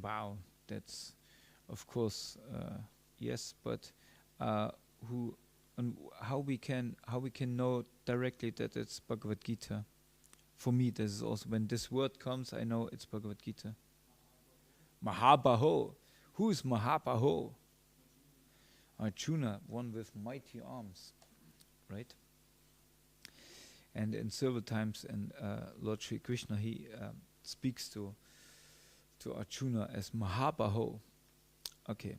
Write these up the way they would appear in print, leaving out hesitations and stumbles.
Wow, that's of course yes, but uh, who and how we can know directly that it's Bhagavad Gita? For me, this is also when this word comes, I know it's Bhagavad Gita. Mahabaho. Who is Mahabaho? Arjuna, one with mighty arms, right? And in several times, and Lord Sri Krishna, he speaks to Arjuna as Mahabaho. Okay.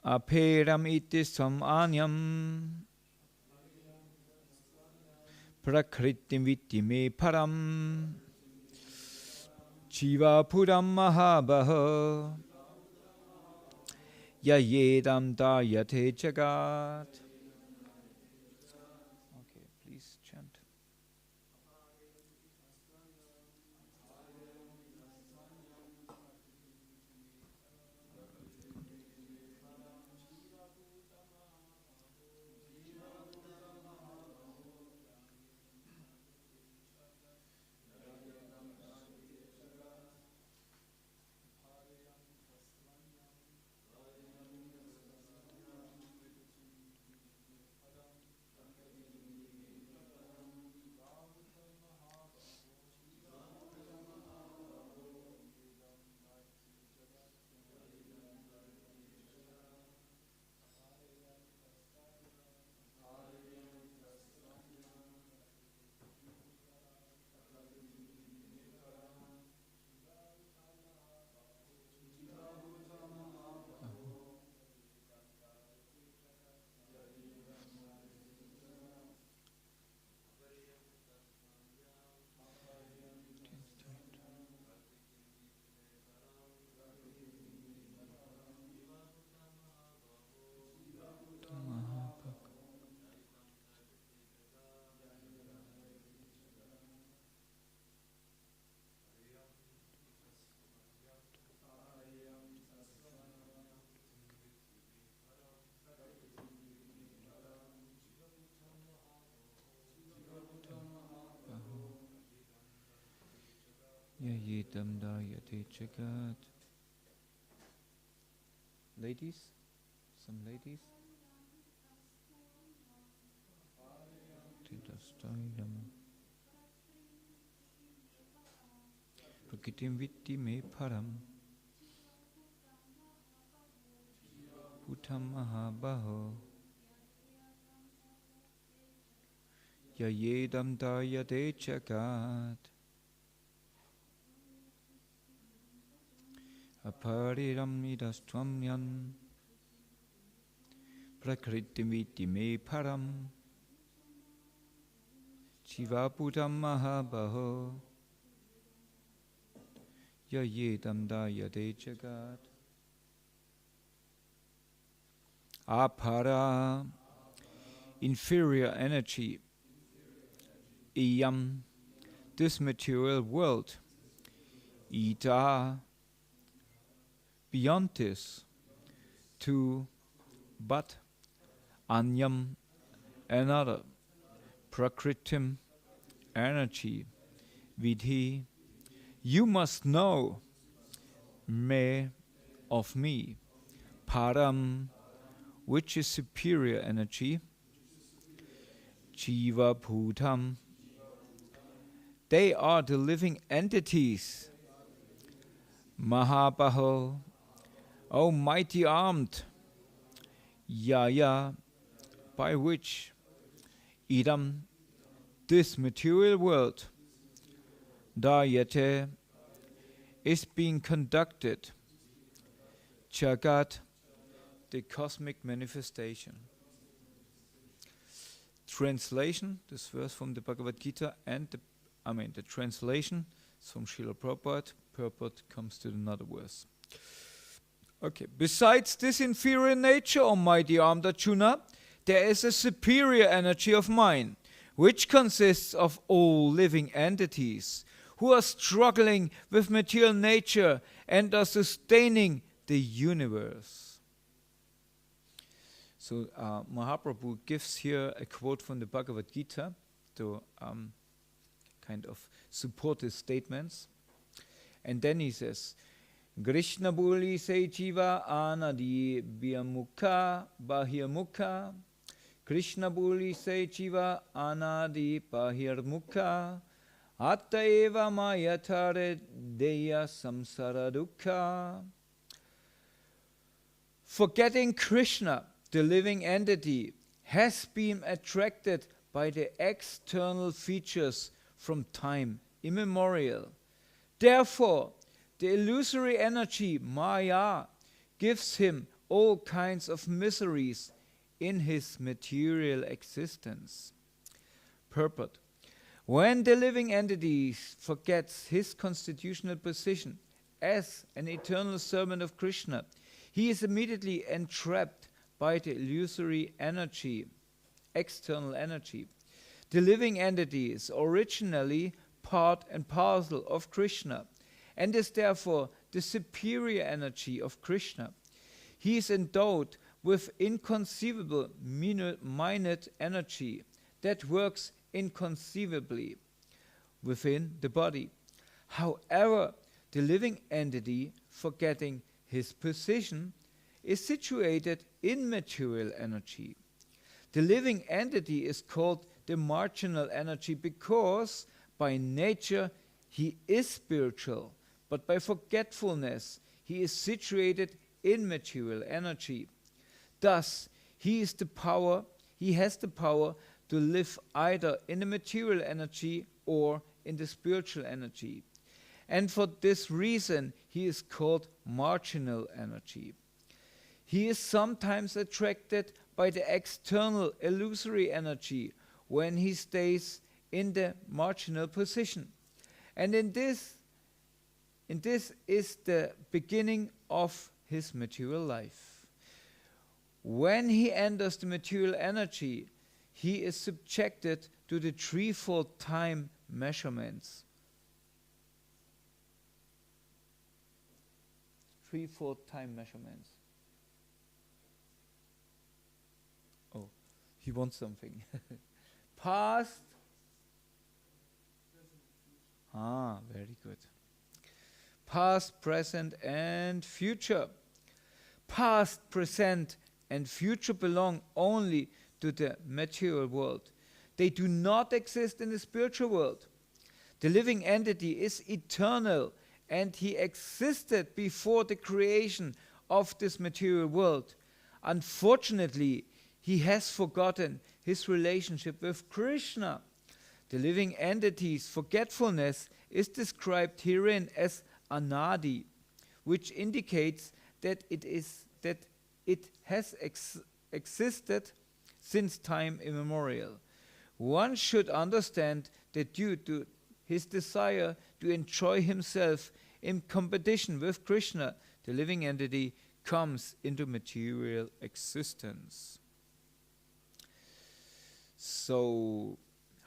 Aperam iti samanyam prakritim viti me param jiva puram mahabaho yayedam dayate jagat. Okay, please chant. Yayedam dayate jagat. Ladies? Some ladies? Tidastailam Prakitim vitti me param Bhutam mahabaho Yayedam dayate jagat Apariram idastwamyan Prakritim vitti me param Jivaputam mahabaho Yayedam dayate jagat. Apara, inferior energy. Iyam, this material world. Ita, beyond this. To, but. Anyam, another. Prakritim, energy. Vidhi, you must know. Me, of me. Param, which is superior energy. Jiva Bhutam, they are the living entities. Mahabaho, O mighty armed. Yaya, by which idam, this material world, dayate, is being conducted. Jagat, the cosmic manifestation. Translation, this verse from the Bhagavad Gita, and the translation is from Srila Prabhupada. Purport comes to another verse. Okay, besides this inferior nature, O mighty armed Arjuna, there is a superior energy of mind, which consists of all living entities who are struggling with material nature and are sustaining the universe. So Mahaprabhu gives here a quote from the Bhagavad Gita to kind of support his statements. And then he says, Krishna Buli Se Jiva Anadi Bhyamukha Bahirmukha. Krishna Buli Se Jiva Anadi Bahirmukha. Atta eva mayatare deya samsara dukkha. Forgetting Krishna, the living entity, has been attracted by the external features from time immemorial. Therefore, the illusory energy, Maya, gives him all kinds of miseries in his material existence. Purport. When the living entity forgets his constitutional position as an eternal servant of Krishna, he is immediately entrapped by the illusory energy, external energy. The living entity is originally part and parcel of Krishna and is therefore the superior energy of Krishna. He is endowed with inconceivable minute energy that works inconceivably within the body. However, the living entity, forgetting his position, is situated in material energy. The living entity is called the marginal energy because by nature he is spiritual, but by forgetfulness he is situated in material energy. Thus, he has the power to live either in the material energy or in the spiritual energy. And for this reason, he is called marginal energy. He is sometimes attracted by the external illusory energy when he stays in the marginal position. And in this is the beginning of his material life. When he enters the material energy, he is subjected to the threefold time measurements. Threefold time measurements. Oh, he wants something. Past. Very good. Past, present, and future. Past, present, and future belong only to the material world. They do not exist in the spiritual world. The living entity is eternal, and he existed before the creation of this material world. Unfortunately, he has forgotten his relationship with Krishna. The living entity's forgetfulness is described herein as anadi, which indicates that it has existed since time immemorial. One should understand that due to his desire to enjoy himself in competition with Krishna, the living entity comes into material existence. So,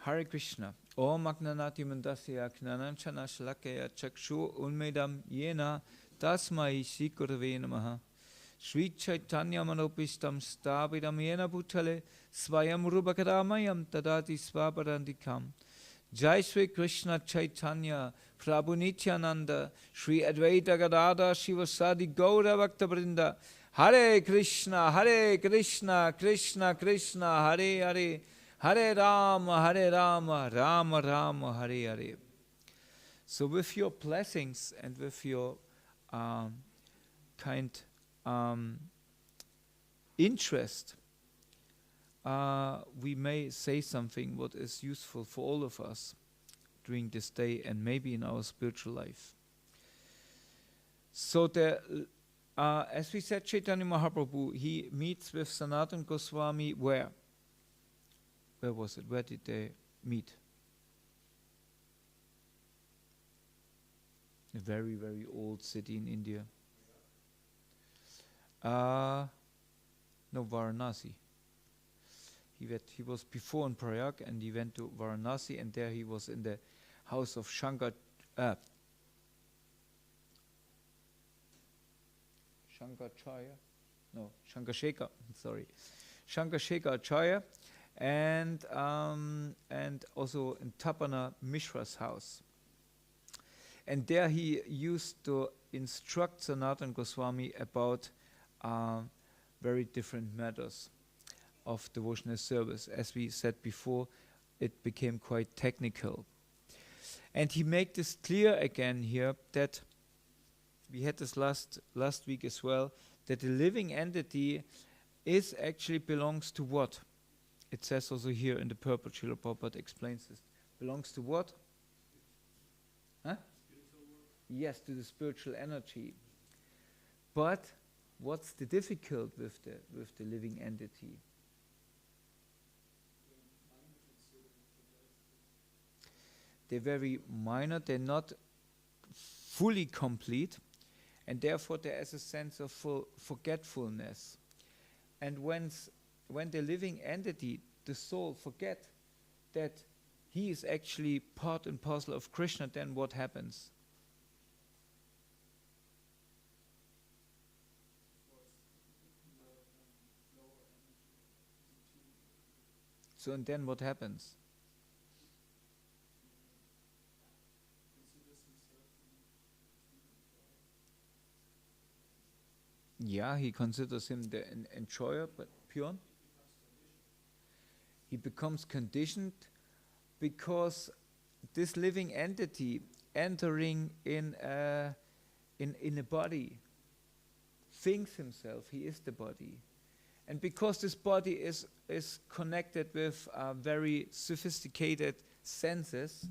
Hare Krishna. Om Agnanati Mandasya Knananchana Shalakaya Chakshu Unmedam Yena Tasmai Shikurve Namaha. Sri Chaitanya Manopistam Stabidam Yena Bhutale Svayam Rubakadamayam Tadati Svaparandikam. Jai Sri Krishna Chaitanya Prabhu Nityananda Sri Advaita Gadada Shivasadi Gaura Bhakta Vrinda. Hare Krishna, Krishna Krishna, Hare Hare, Hare Rama, Rama Rama, Hare Hare. So with your blessings and with your kind interest, we may say something what is useful for all of us during this day and maybe in our spiritual life. So as we said, Chaitanya Mahaprabhu, he meets with Sanatana Goswami where? Where was it? Where did they meet? A very, very old city in India. No, Varanasi. He was before in Prayag and he went to Varanasi, and there he was in the house of Shankaracharya. Shankarshekar, sorry. Shankarshekar and also in Tapana Mishra's house. And there he used to instruct Sanatana Goswami about very different matters of devotional service. As we said before, it became quite technical. And he made this clear again here that we had this last week as well, that the living entity is actually belongs to what? It says also here in the purport, Srila Prabhupada explains this. Belongs to what? Huh? Yes, to the spiritual energy. But what's the difficult with the living entity? They're very minor, they're not fully complete, and therefore there is a sense of forgetfulness. And when the living entity, the soul, forget that he is actually part and parcel of Krishna, then what happens? So and then what happens? Yeah, he considers him the enjoyer, but pure. He becomes conditioned because this living entity entering in a body thinks himself he is the body, and because this body is connected with very sophisticated senses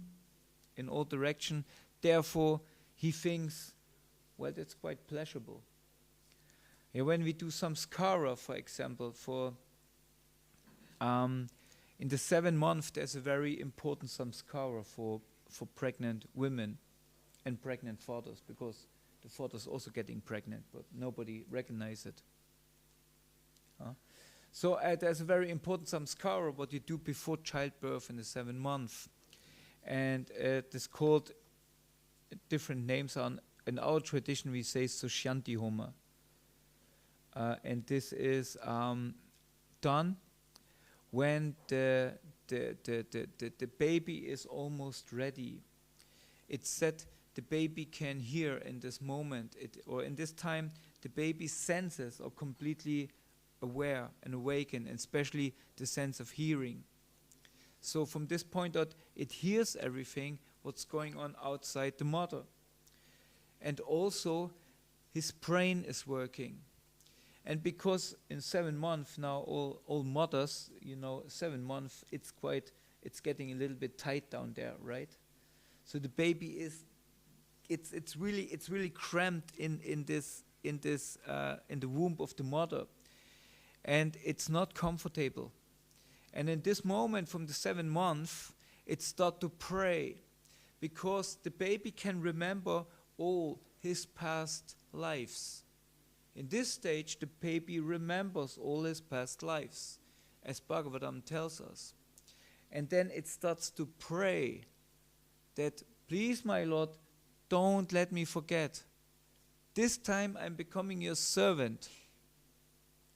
in all direction, therefore he thinks, well, that's quite pleasurable. Yeah, when we do some skara, for example, in the 7 months, there's a very important samskara for pregnant women and pregnant fathers, because the father's also getting pregnant, but nobody recognizes it. So there's a very important samskara what you do before childbirth in the 7 months, and it is called different names. In our tradition, we say Sushanti Homa. And this is done when the baby is almost ready. It's said the baby can hear in this moment, or in this time, the baby's senses are completely aware and awakened, and especially the sense of hearing. So from this point on, it hears everything what's going on outside the mother. And also, his brain is working. And because in 7 months now, all mothers, 7 months, it's getting a little bit tight down there, right? So the baby it's really cramped in the womb of the mother, and it's not comfortable. And in this moment, from the 7 months, it starts to pray, because the baby can remember all his past lives. In this stage, the baby remembers all his past lives, as Bhagavatam tells us. And then it starts to pray that, please, my Lord, don't let me forget. This time I'm becoming your servant.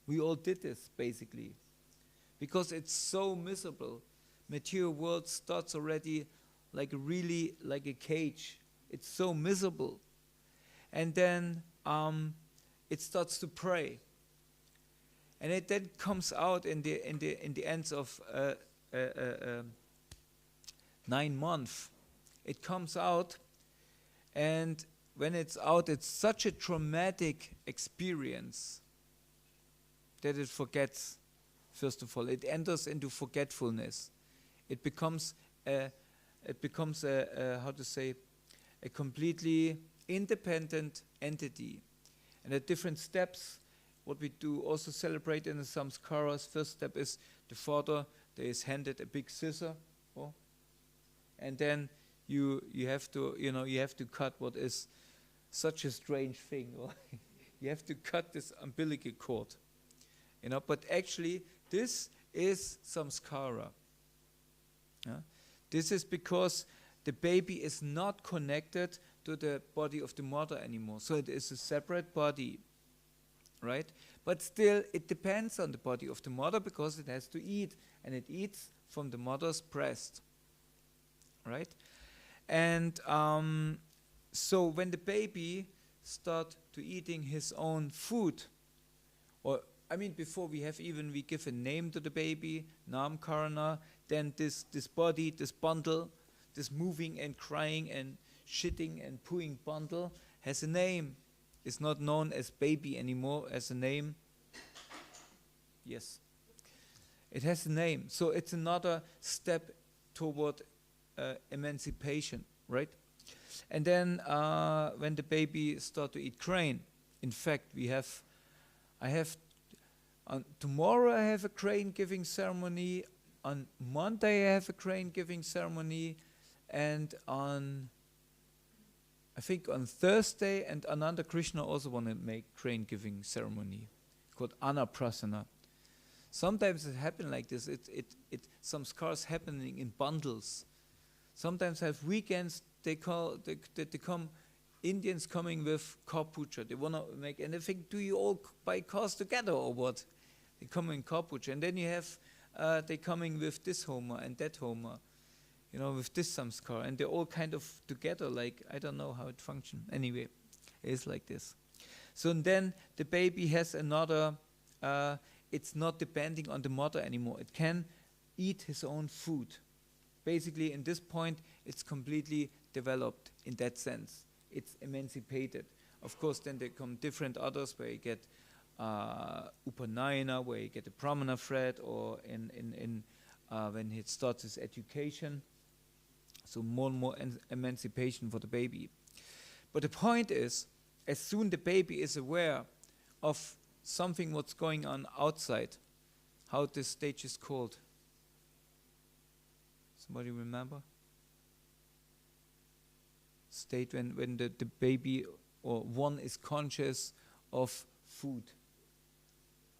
We all did this, basically, because it's so miserable. Material world starts already like a cage. It's so miserable. And then it starts to pray, and it then comes out in the ends of 9 months. It comes out, and when it's out, it's such a traumatic experience that it forgets. First of all, it enters into forgetfulness. It becomes a completely independent entity. And at different steps, what we do also celebrate in the samskaras. First step is the father, there is handed a big scissor, and then you have to cut what is such a strange thing. You have to cut this umbilical cord, But actually, this is samskara. This is because the baby is not connected to the body of the mother anymore. So it is a separate body, right? But still, it depends on the body of the mother, because it has to eat, and it eats from the mother's breast, right? And So when the baby start to eating his own food, or I mean, before we give a name to the baby, Namkarana, then this body, this bundle, this moving and crying and shitting and pooing bundle has a name. It's not known as baby anymore, as a name. Yes. It has a name. So it's another step toward emancipation, right? And then when the baby start to eat grain, in fact, tomorrow I have a grain giving ceremony. On Monday I have a grain giving ceremony, and I think on Thursday and Ananda Krishna also want to make grain giving ceremony called Annaprasana. Sometimes it happens like this. Some scars happening in bundles. Sometimes I have weekends. They come Indians coming with car puja. They want to make, and they think, do you all buy cars together or what? They come in car puja, and then you have they coming with this Homer and that Homer, with this samskar, and they're all kind of together. Like, I don't know how it functions. Anyway, it's like this. So then the baby has another. It's not depending on the mother anymore. It can eat his own food. Basically, in this point, it's completely developed in that sense. It's emancipated. Of course, then there come different others where you get Upanayana, where you get a Pramana thread, or when he starts his education. So more and more emancipation for the baby. But the point is, as soon the baby is aware of something what's going on outside, how this stage is called. Somebody remember? State when the baby or one is conscious of food.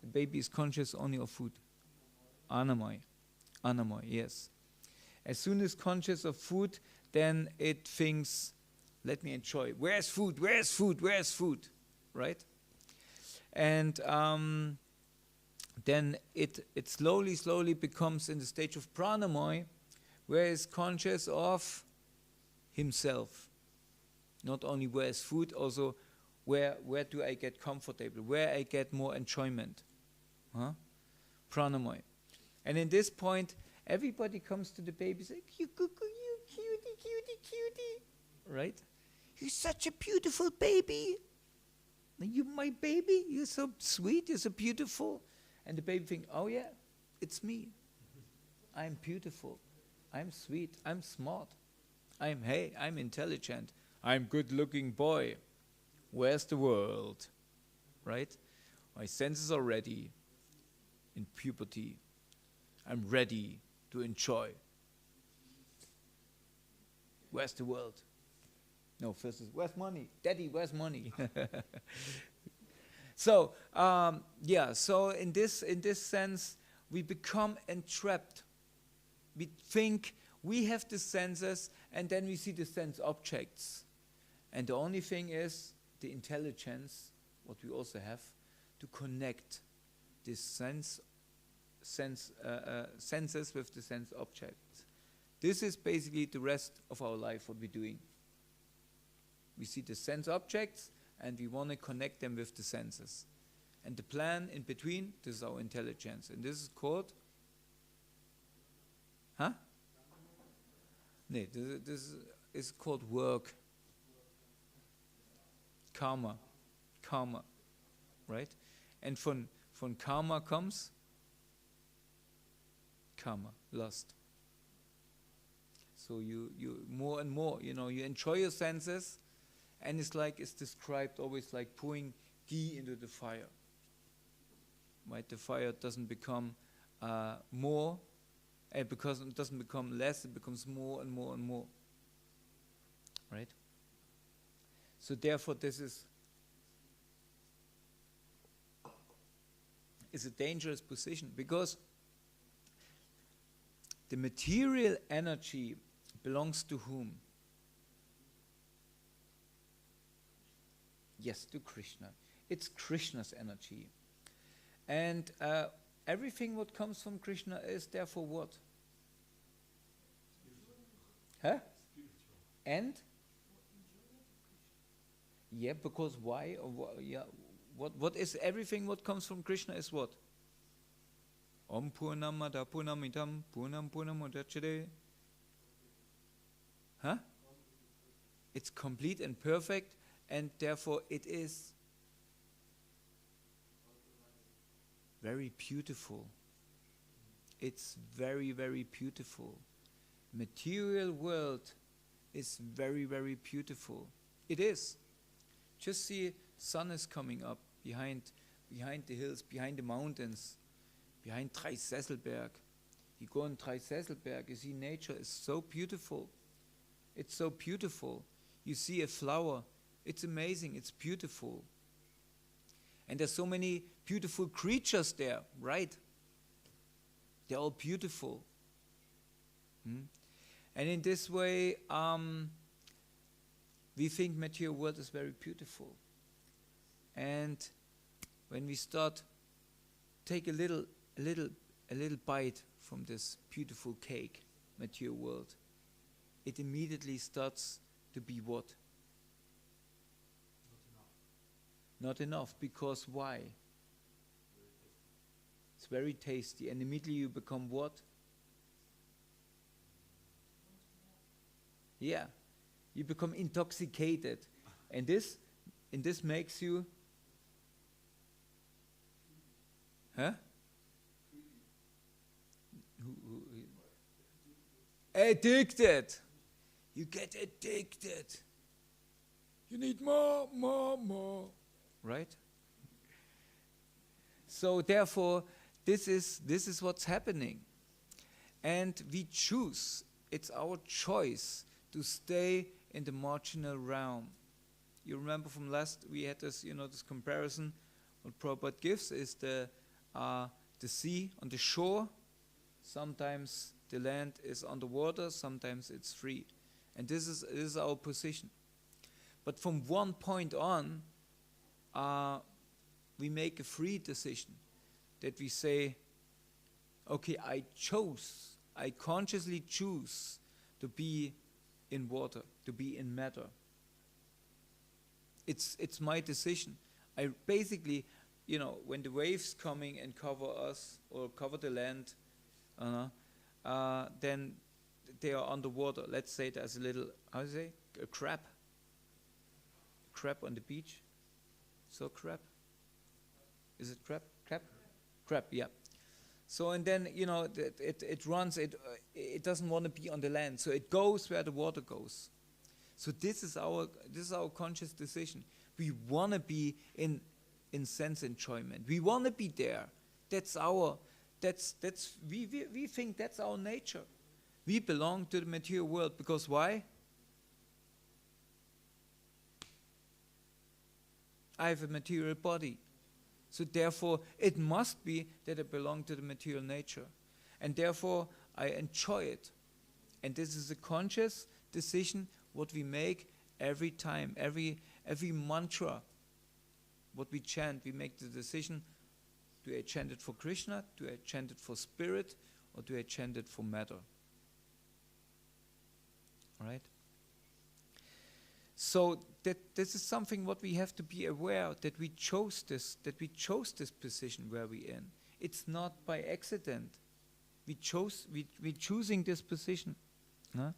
The baby is conscious only of food. Anamai. Anamai, yes. As soon as conscious of food, then it thinks, let me enjoy. Where's food? Where's food? Where's food? Right? And then it slowly becomes in the stage of pranamaya, where it's conscious of himself. Not only where is food, also where do I get comfortable, where I get more enjoyment. Pranamaya. And in this point, everybody comes to the baby and says, you cuckoo, you cutie. Right? You're such a beautiful baby. You my baby, you're so sweet, you're so beautiful. And the baby thinks, oh yeah, it's me. I'm beautiful. I'm sweet. I'm smart. I'm intelligent. I'm good-looking boy. Where's the world? Right? My senses are ready in puberty. I'm ready to enjoy. Where's the world? No, first is, where's money? Daddy, where's money? So, so in this sense, we become entrapped. We think we have the senses, and then we see the sense objects. And the only thing is the intelligence, what we also have, to connect this senses with the sense objects. This is basically the rest of our life, what we're doing. We see the sense objects, and we want to connect them with the senses. And the plan in between, this is our intelligence. And this is called? Huh? No, this is called work. Karma. Karma. Right? And from karma comes? Karma, lust. So you more and more, you enjoy your senses, and it's described always like pouring ghee into the fire. Right? The fire doesn't become more, and because it doesn't become less, it becomes more and more and more. Right? So therefore this is a dangerous position, because the material energy belongs to whom? Yes, to Krishna. It's Krishna's energy. And everything what comes from Krishna is therefore what? Huh? And? Yeah, because why? Yeah, what is everything what comes from Krishna is what? Om Purnamada Purnamidam Purnam Purnamudachyate. Huh? It's complete and perfect, and therefore it is very beautiful. It's very, very beautiful. Material world is very, very beautiful. It is. Just see, sun is coming up behind the hills, behind the mountains, behind Dreisesselberg. You go on Dreisesselberg, you see nature is so beautiful. It's so beautiful. You see a flower, it's amazing, it's beautiful. And there's so many beautiful creatures there, right? They're all beautiful. And in this way, we think material world is very beautiful. And when we start take a little bite from this beautiful cake, material world, it immediately starts to be what? Not enough, because why? It's very tasty, and immediately you become what? Yeah, you become intoxicated, and this makes you, huh? Addicted. You get addicted. You need more. Right? So therefore, this is what's happening. And we choose, it's our choice to stay in the marginal realm. You remember from last, we had this, this comparison. What Prabhupada gives is the sea on the shore. Sometimes the land is underwater, sometimes it's free. And this is our position. But from one point on, we make a free decision that we say, okay, I consciously choose to be in water, to be in matter. It's my decision. I basically, when the waves coming and cover us or cover the land, then they are underwater. Let's say there's a little, a crab on the beach. So crab? Is it crab? Crab, yeah. So and then it runs. It doesn't want to be on the land, so it goes where the water goes. So this is our conscious decision. We want to be in sense enjoyment. We want to be there. We think that's our nature. We belong to the material world because why? I have a material body. So therefore, it must be that I belong to the material nature. And therefore, I enjoy it. And this is a conscious decision what we make every time, every mantra, what we chant, we make the decision, do I chant it for Krishna, do I chant it for spirit, or do I chant it for matter? Right? So this is something what we have to be aware that we chose this position where we're in. It's not by accident. We're choosing this position. Huh?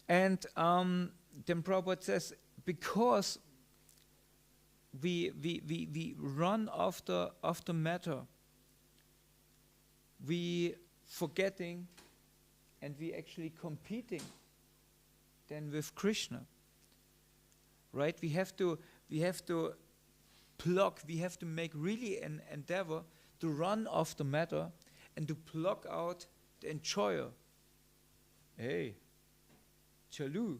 And then Prabhupada says, because we run after matter, we forgetting and we actually competing then with Krishna. Right? We have to make really an endeavor to run after matter and to pluck out the enjoyer. Hey, Chalu.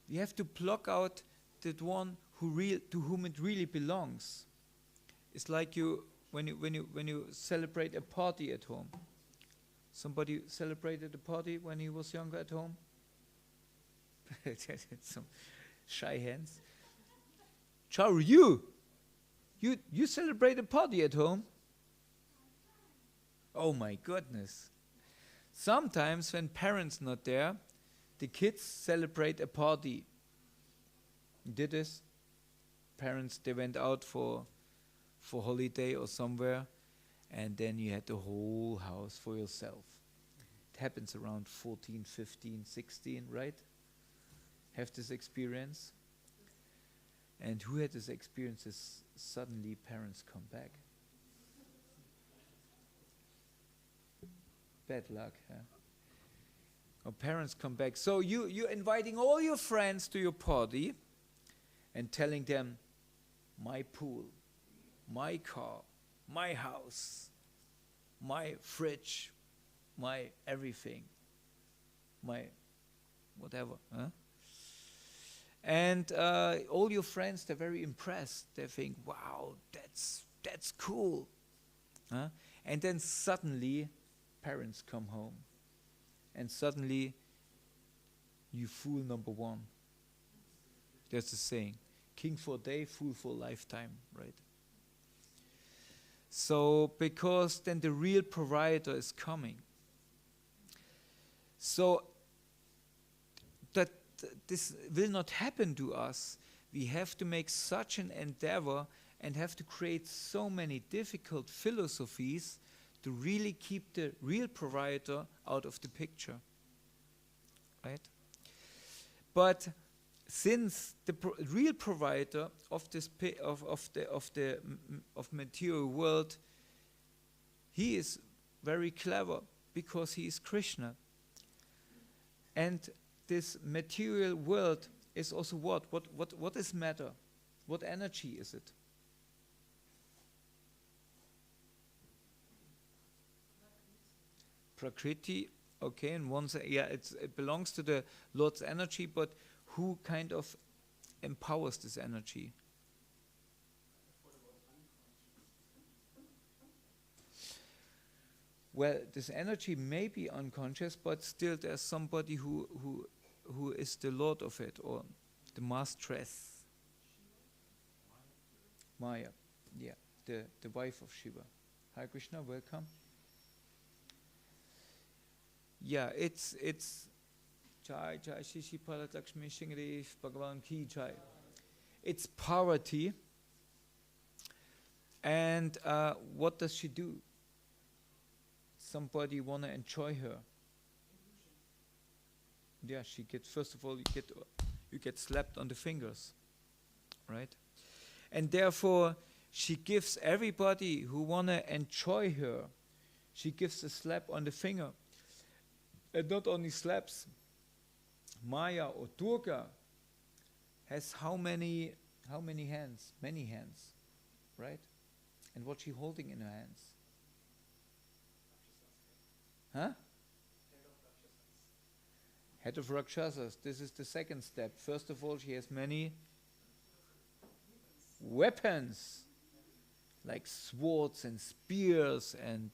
We have to pluck out that one to whom it really belongs. It's like when you celebrate a party at home. Somebody celebrated a party when he was younger at home? Some shy hands. Charu, you celebrate a party at home? Oh my goodness. Sometimes when parents not there, the kids celebrate a party. did this. Parents, they went out for holiday or somewhere, and then you had the whole house for yourself. It happens around 14, 15, 16, right? Have this experience. And who had this experience is suddenly parents come back. Bad luck, huh? Or parents come back. So you're inviting all your friends to your party and telling them, my pool, my car, my house, my fridge, my everything, my whatever. Huh? And all your friends, they're very impressed. They think, wow, that's cool. Huh? And then suddenly, parents come home. And suddenly, you fool number one. That's the saying. King for a day, fool for a lifetime, right? So, because then the real provider is coming. So, that this will not happen to us. We have to make such an endeavor and have to create so many difficult philosophies to really keep the real provider out of the picture, right? But since the real provider of this of material world, he is very clever because he is Krishna, and this material world is also what is matter? What energy is it? Prakriti, okay, and one say, yeah, it belongs to the Lord's energy, but who kind of empowers this energy? Well, this energy may be unconscious, but still there's somebody who is the Lord of it, or the masteress. Maya, yeah, the wife of Shiva. Hi Krishna, welcome. Yeah, it's Jai Jai Shishi Parat Lakshmi Shingri Bhagavan Ki Jai. It's Parvati. And what does she do? Somebody wanna enjoy her. Yeah, she gets, first of all, you get slapped on the fingers, right? And therefore, she gives everybody who wanna enjoy her, she gives a slap on the finger. And not only slaps, Maya or Durga has how many hands? Many hands, right? And what's she holding in her hands? Huh? Head of Rakshasas. This is the second step. First of all, she has many weapons, like swords and spears and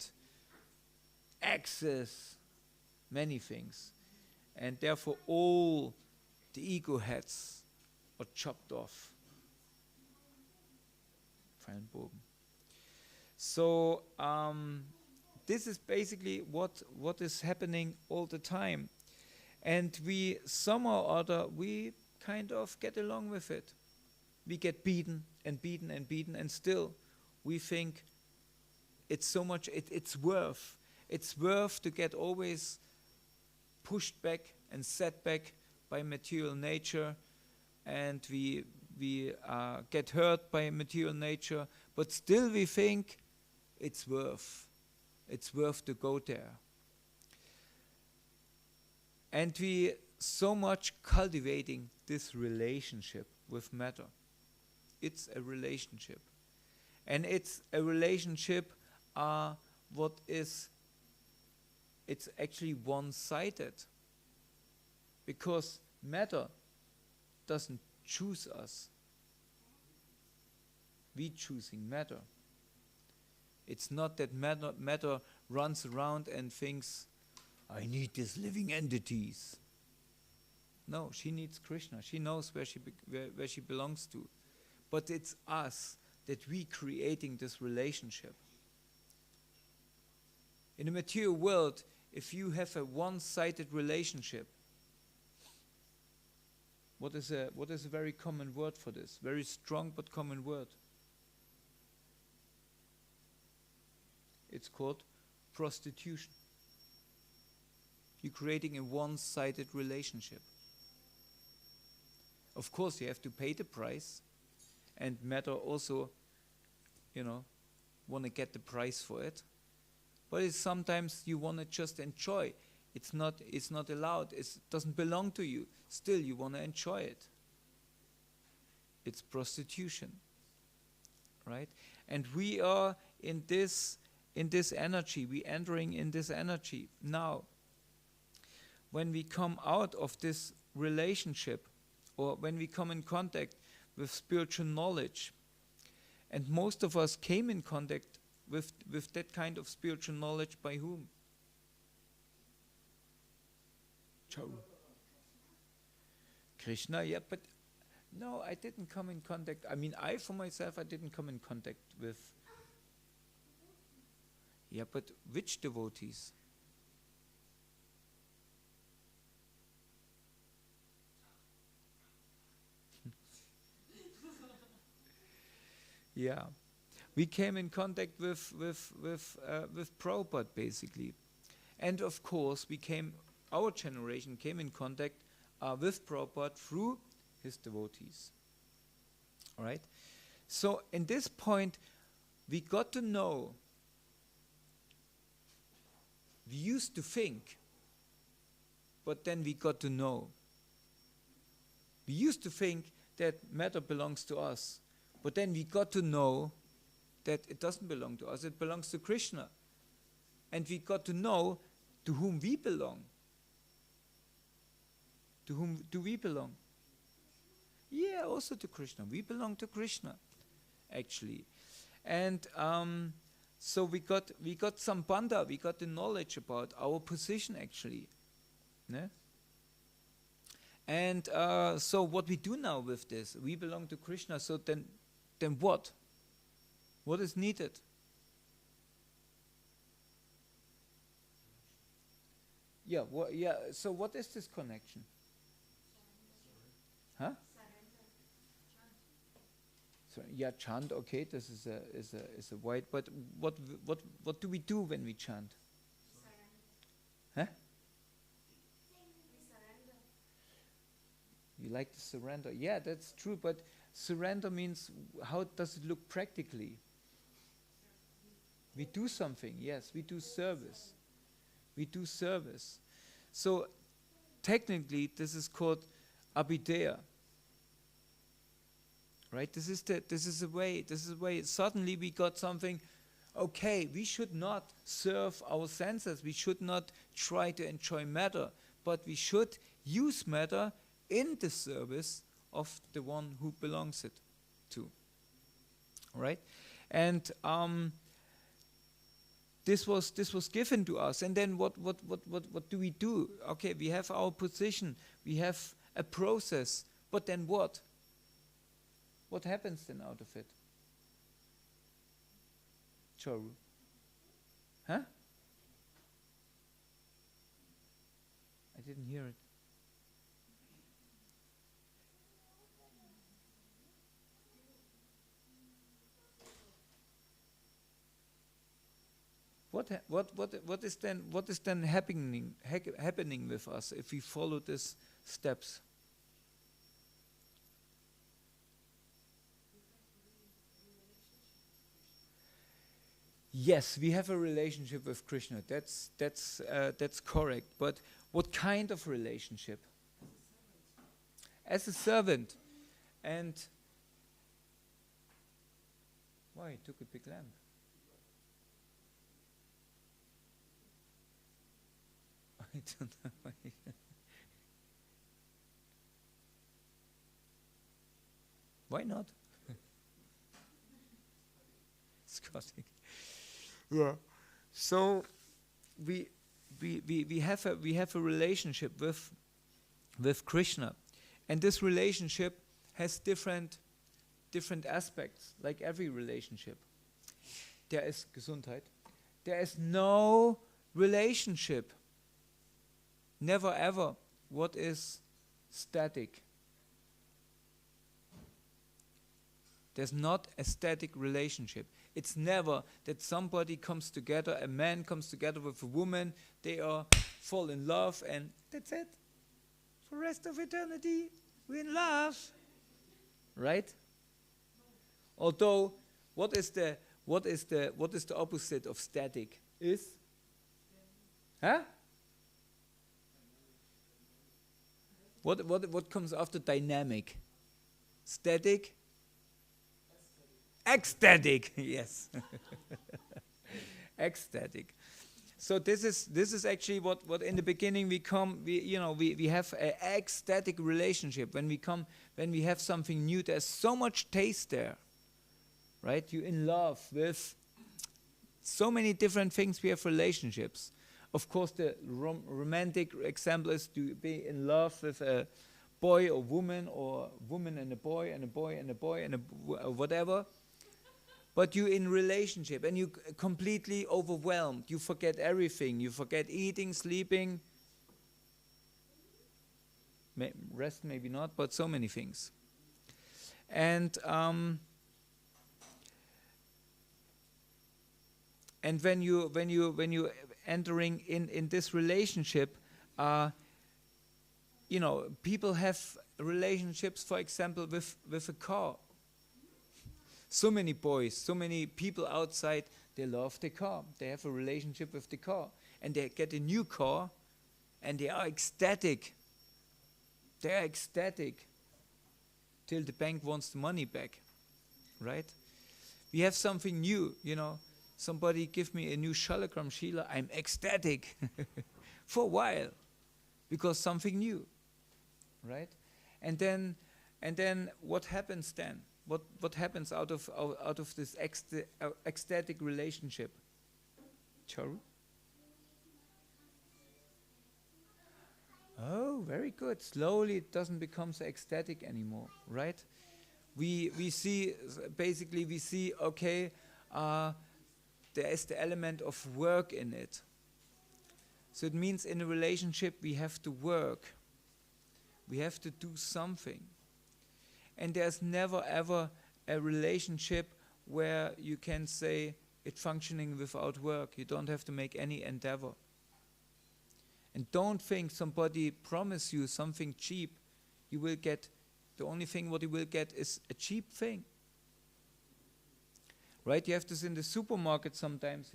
axes, many things. And therefore all the ego heads are chopped off. Feinbogen. So this is basically what is happening all the time. And we, somehow or other, we kind of get along with it. We get beaten and beaten and beaten, and still we think it's so much, it's worth. It's worth to get always pushed back and set back by material nature, and we get hurt by material nature, but still we think it's worth to go there. And we so much cultivating this relationship with matter. It's a relationship. And it's a relationship it's actually one-sided. Because matter doesn't choose us. We choosing matter. It's not that matter runs around and thinks, I need these living entities. No, she needs Krishna. She knows where she belongs to. But it's us that we creating this relationship. In the material world, if you have a one-sided relationship, What is a very common word for this? Very strong but common word. It's called prostitution. You're creating a one-sided relationship. Of course, you have to pay the price, and matter also, want to get the price for it. But it's sometimes you want to just enjoy. It's not allowed. It doesn't belong to you. Still, you want to enjoy it. It's prostitution, right? And we are in this energy. We're entering in this energy now. When we come out of this relationship, or when we come in contact with spiritual knowledge, and most of us came in contact with that kind of spiritual knowledge by whom? Krishna, yeah, but no, I didn't come in contact. I mean, I didn't come in contact with. Yeah, but which devotees? Yeah, we came in contact with Prabhupada basically, and of course our generation came in contact with Prabhupada through his devotees. All right. So in this point, we got to know. We used to think, but then we got to know. We used to think that matter belongs to us. But then we got to know that it doesn't belong to us, it belongs to Krishna. And we got to know to whom we belong. To whom do we belong? Yeah, also to Krishna. We belong to Krishna, actually. And so we got some banda, we got the knowledge about our position, actually. Ne? And so what we do now with this, we belong to Krishna, so then what? What is needed? Yeah, so what is this connection? Huh? So, yeah, chant, okay, this is a wide, but what do we do when we chant? Huh? You like to surrender? Yeah, that's true, but surrender means, how does it look practically? We do something, yes, we do service. We do service. So technically this is called abhidheya. Right? This is a way. Suddenly we got something, okay, we should not serve our senses, we should not try to enjoy matter, but we should use matter in the service of the one who belongs it to. Right? And this was given to us, and then what do we do? Okay, we have our position, we have a process, but then what? What happens then out of it? Choru. Huh? I didn't hear it. What is then happening with us if we follow these steps? Yes, we have a relationship with Krishna. That's correct. But what kind of relationship? As a servant. And why you took a big lamp? I don't know why. Why not? Scotty. Yeah. So we have a relationship with Krishna, and this relationship has different aspects, like every relationship. There is Gesundheit. There is no relationship, never ever, what is static. There's not a static relationship. It's never that somebody comes together, a man comes together with a woman, they are fall in love, and that's it. For the rest of eternity, we're in love. Right? Although, what is the opposite of static? Is? Huh? What comes after dynamic? Static? Ecstatic. Yes. Ecstatic. So this is actually what in the beginning we have an ecstatic relationship. When we have something new, there's so much taste there. Right? You're in love with so many different things. We have relationships. Of course, the romantic example is to be in love with a boy or woman and a boy and a boy and a boy and whatever. But you're in relationship and you completely overwhelmed. You forget everything. You forget eating, sleeping, rest maybe not, but so many things. And when you entering in this relationship, people have relationships, for example, with a car. So many boys, so many people outside, they love the car. They have a relationship with the car. And they get a new car, and they are ecstatic. They are ecstatic till the bank wants the money back, right? We have something new, Somebody give me a new Shalagram Sheila, I'm ecstatic for a while, because something new, right? And then what happens then? What happens out of this ecstatic relationship? Charu? Oh, very good. Slowly it doesn't become so ecstatic anymore, right? We see okay, there is the element of work in it. So it means in a relationship we have to work. We have to do something. And there's never ever a relationship where you can say it's functioning without work. You don't have to make any endeavor. And don't think somebody promise you something cheap. You will get, the only thing what you will get is a cheap thing. Right? You have this in the supermarket sometimes.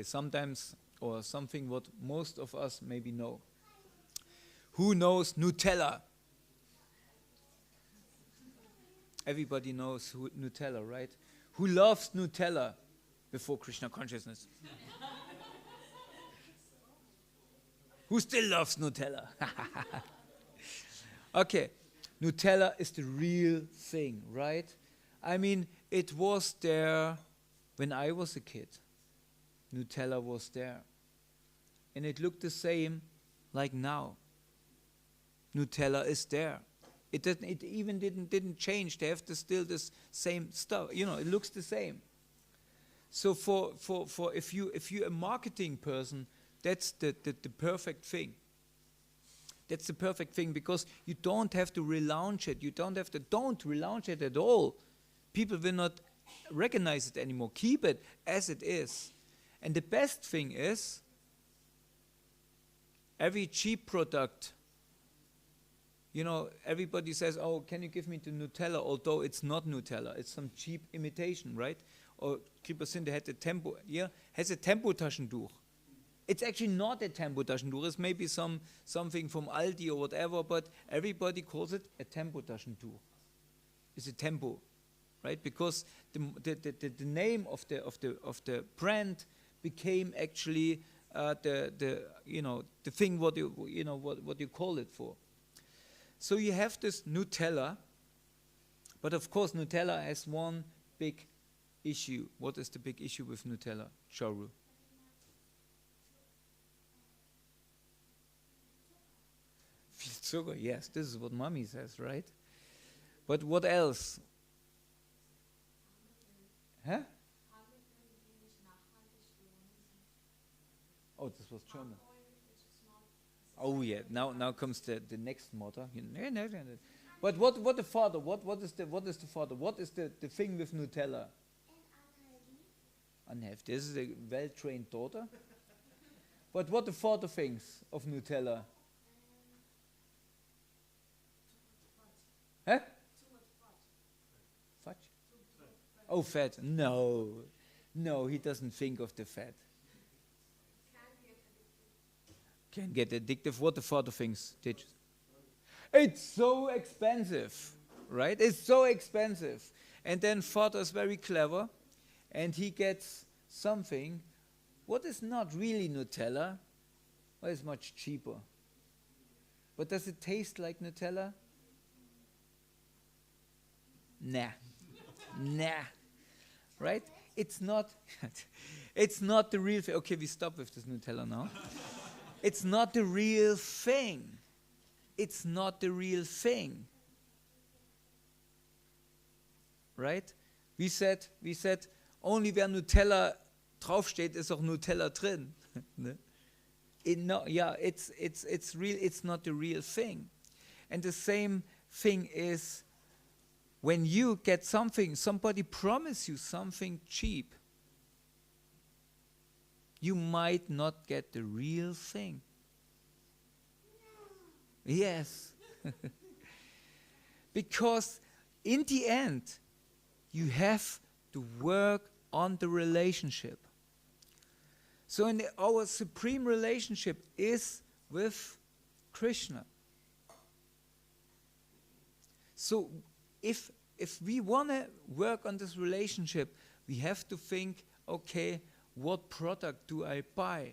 Sometimes, or something what most of us maybe know. Who knows Nutella? Everybody knows Nutella, right? Who loves Nutella before Krishna consciousness? Who still loves Nutella? Okay, Nutella is the real thing, right? I mean, it was there when I was a kid. Nutella was there. And it looked the same like now. Nutella is there. It even didn't change. They have still this same stuff. It looks the same. So for if you're a marketing person, that's the perfect thing. That's the perfect thing, because you don't have to relaunch it. Don't relaunch it at all. People will not recognize it anymore. Keep it as it is. And the best thing is, every cheap product, everybody says, oh, can you give me the Nutella? Although it's not Nutella, it's some cheap imitation, right? Or Kripasin had has a Tempo-Taschentuch. It's actually not a Tempo-Taschentuch. It's maybe something from Aldi or whatever, but everybody calls it a Tempo-Taschentuch. It's a Tempo, right? Because the name of the brand became actually the thing what you call it for. So you have this Nutella, but of course Nutella has one big issue. What is the big issue with Nutella, Charu? Sugar, yes, this is what mommy says, right? But what else? Huh? Oh, this was German. Oh yeah, now comes the next motto. No, no, no, no. But what the father? What is the father? What is the thing with Nutella? Unhealthy. This is a well-trained daughter. But what the father thinks of Nutella? Huh? Fudge? Oh, fat. No. No, he doesn't think of the fat. Can get addictive. What the father thinks. It's so expensive. Right? It's so expensive. And then father is very clever. And he gets something. What is not really Nutella? Well, it's much cheaper. But does it taste like Nutella? Nah. Nah. Right? It's not it's not the real thing. Okay, we stop with this Nutella now. It's not the real thing. It's not the real thing. Right? We said only where Nutella draufsteht, ist auch Nutella drin. Ne? It's real. It's not the real thing. And the same thing is when you get something, somebody promise you something cheap, you might not get the real thing. Yes. Because in the end, you have to work on the relationship. So our supreme relationship is with Krishna. So if we want to work on this relationship, we have to think, okay, what product do I buy?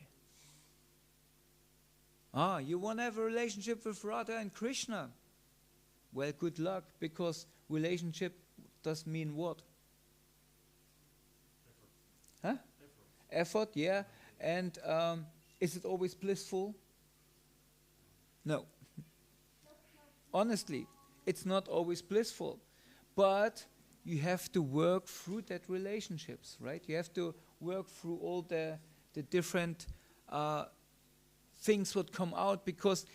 You want to have a relationship with Radha and Krishna? Well, good luck, because relationship does mean what? Huh? Effort, yeah. And is it always blissful? No. Honestly, it's not always blissful. But you have to work through that relationships, right? You have to work through all the different things that come out, because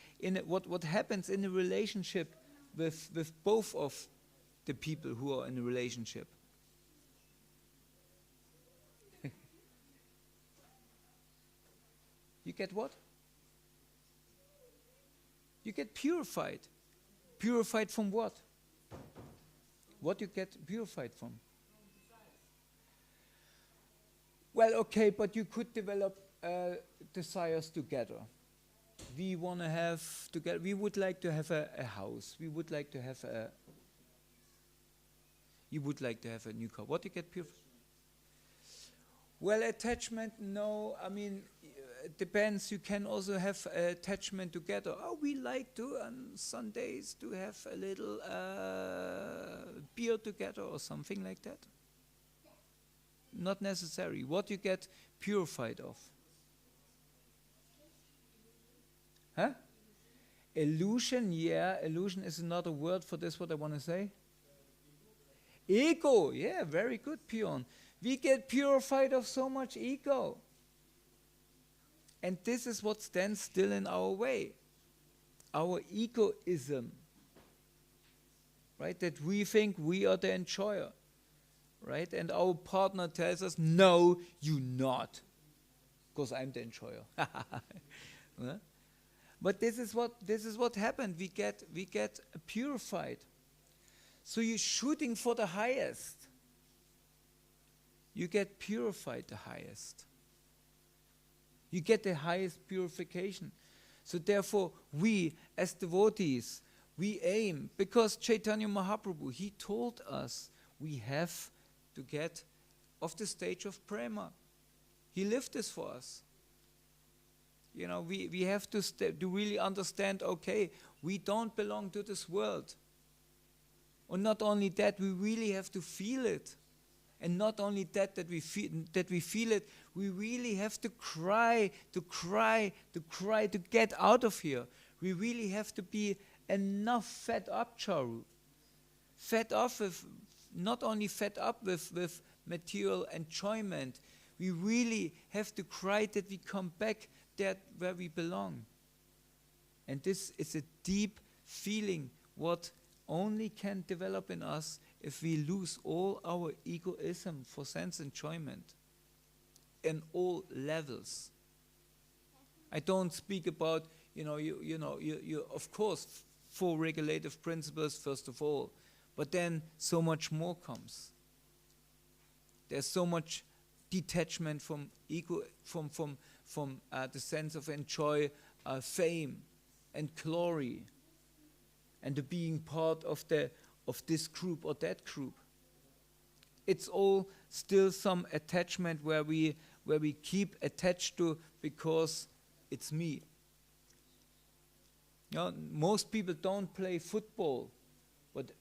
what happens in a relationship with both of the people who are in a relationship. You get what? You get purified. Purified from what? What you get purified from? Well, okay, but you could develop desires together. We want to have together. We would like to have a house. We would like to have a. You would like to have a new car. What you get purified? Well, attachment. No, I mean, it depends. You can also have attachment together. Oh, we like to on Sundays to have a little beer together or something like that. Not necessary. What you get purified of? Huh? Illusion, yeah. Illusion is another word for this, what I want to say. Ego, yeah, very good, Pion. We get purified of so much ego. And this is what stands still in our way. Our egoism. Right? That we think we are the enjoyer. Right? And our partner tells us, no, you not. Because I'm the enjoyer. But this is what happened. We get purified. So you're shooting for the highest. You get purified the highest. You get the highest purification. So therefore, we as devotees, we aim, because Chaitanya Mahaprabhu, he told us we have to get off the stage of prema. He lived this for us. You know, we have to really understand, okay, we don't belong to this world. And not only that, we really have to feel it. And not only that we feel it, we really have to cry, to get out of here. We really have to be enough fed up, Charu. Fed up with, not only fed up with material enjoyment, we really have to cry that we come back there where we belong. And this is a deep feeling what only can develop in us if we lose all our egoism for sense enjoyment in all levels. I don't speak about, you of course, four regulative principles first of all, but then so much more comes. There's so much detachment from ego, from the sense of enjoy fame and glory, and the being part of this group or that group. It's all still some attachment where we keep attached to because it's me. Most people don't play football, but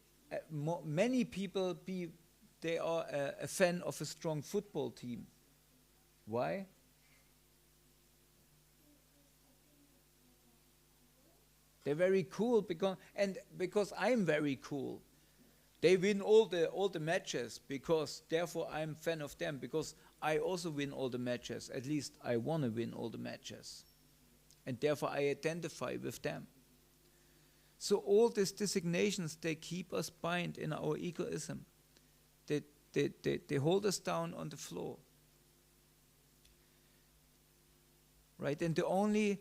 many people they are a fan of a strong football team. Why? They're very cool because I'm very cool. They win all the matches because therefore I'm fan of them because I also win all the matches. At least I want to win all the matches. And therefore I identify with them. So all these designations, they keep us bound in our egoism. They hold us down on the floor. Right? And the only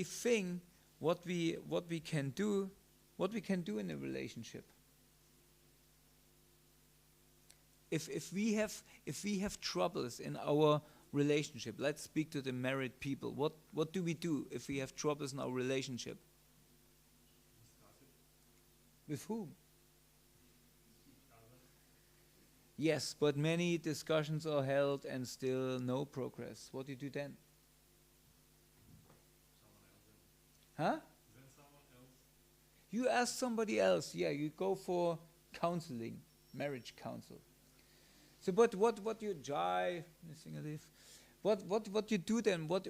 thing what we can do in a relationship. If we have troubles in our relationship, let's speak to the married people. What do we do if we have troubles in our relationship? With whom? Yes, but many discussions are held and still no progress. What do you do then? Huh? You ask somebody else. Yeah, you go for counseling, marriage counsel. So, but what you jive, missing a leaf. What you do then? What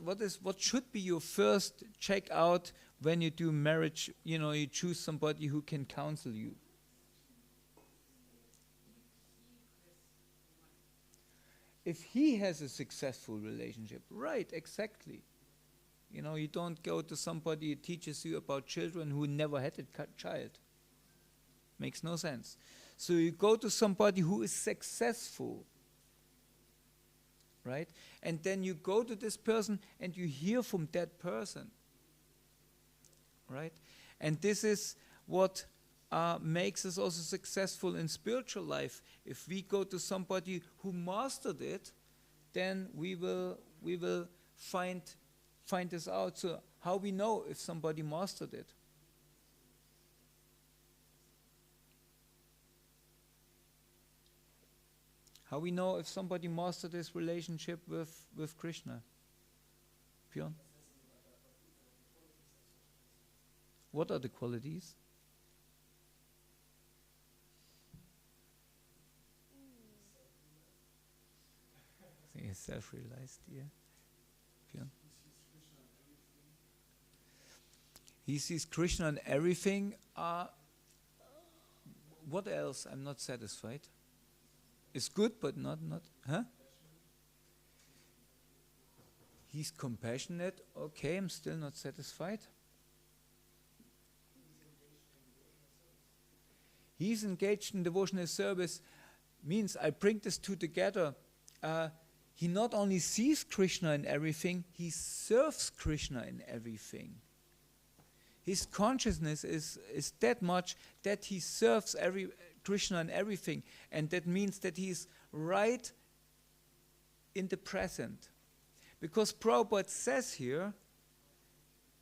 should be your first check out when you do marriage? You choose somebody who can counsel you. If he has a successful relationship, right? Exactly. You don't go to somebody who teaches you about children who never had a child. Makes no sense. So you go to somebody who is successful, right? And then you go to this person and you hear from that person, right? And this is what makes us also successful in spiritual life. If we go to somebody who mastered it, then we will find this out. So how we know if somebody mastered it? How we know if somebody mastered this relationship with Krishna? Björn? What are the qualities? He's self-realized, yeah. Björn? He sees Krishna in everything. What else? I'm not satisfied. It's good, but not. Huh? He's compassionate. Okay, I'm still not satisfied. He's engaged in devotional service. Means I bring this two together. He not only sees Krishna in everything, he serves Krishna in everything. His consciousness is that much that he serves Krishna in everything. And that means that he's right in the present. Because Prabhupada says here